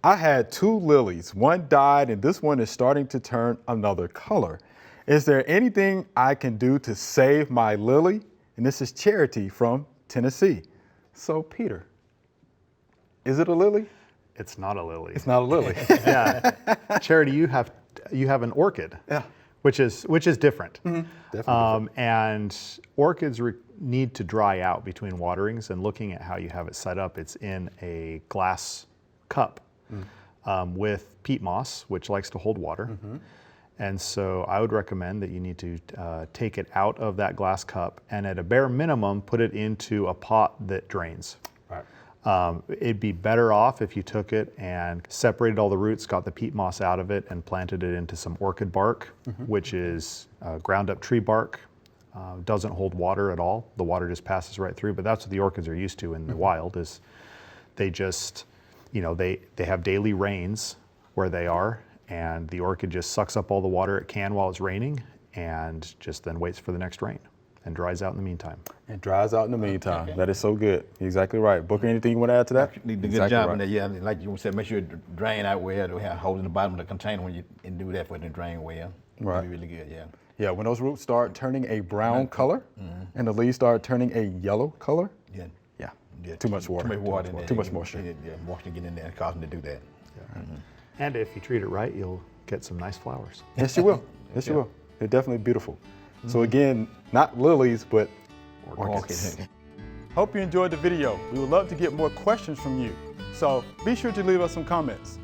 I had 2 lilies. One died and this one is starting to turn another color. Is there anything I can do to save my lily? And this is Charity from Tennessee. So Peter, is it a lily? It's not a lily. It's not a lily. Yeah, Charity, you have an orchid. Yeah. Which is different. Definitely different. And orchids need to dry out between waterings. And looking at how you have it set up, it's in a glass cup with peat moss, which likes to hold water. And so I would recommend that you need to take it out of that glass cup and at a bare minimum, put it into a pot that drains. Right. It'd be better off if you took it and separated all the roots, got the peat moss out of it, and planted it into some orchid bark, which is ground up tree bark. Doesn't hold water at all. The water just passes right through, but that's what the orchids are used to in the wild is they just, they have daily rains where they are, and the orchid just sucks up all the water it can while it's raining and just then waits for the next rain and dries out in the meantime. It dries out in the meantime. Okay. That is so good. You're exactly right. Booker, anything you want to add to that? You did a good job in there. Yeah, like you said, make sure it drain out well. We have holes in the bottom of the container when you do that for it to drain well. Right. It'll be really good, yeah. Yeah, when those roots start turning a brown color and the leaves start turning a yellow color, Yeah, too much water. Too much water in there. Too much moisture. Yeah, moisture get in there and cause them to do that. Yeah. And if you treat it right, you'll get some nice flowers. Yes, you will. Yes, you will. They're definitely beautiful. So again, not lilies, but orchids. Hope you enjoyed the video. We would love to get more questions from you. So be sure to leave us some comments.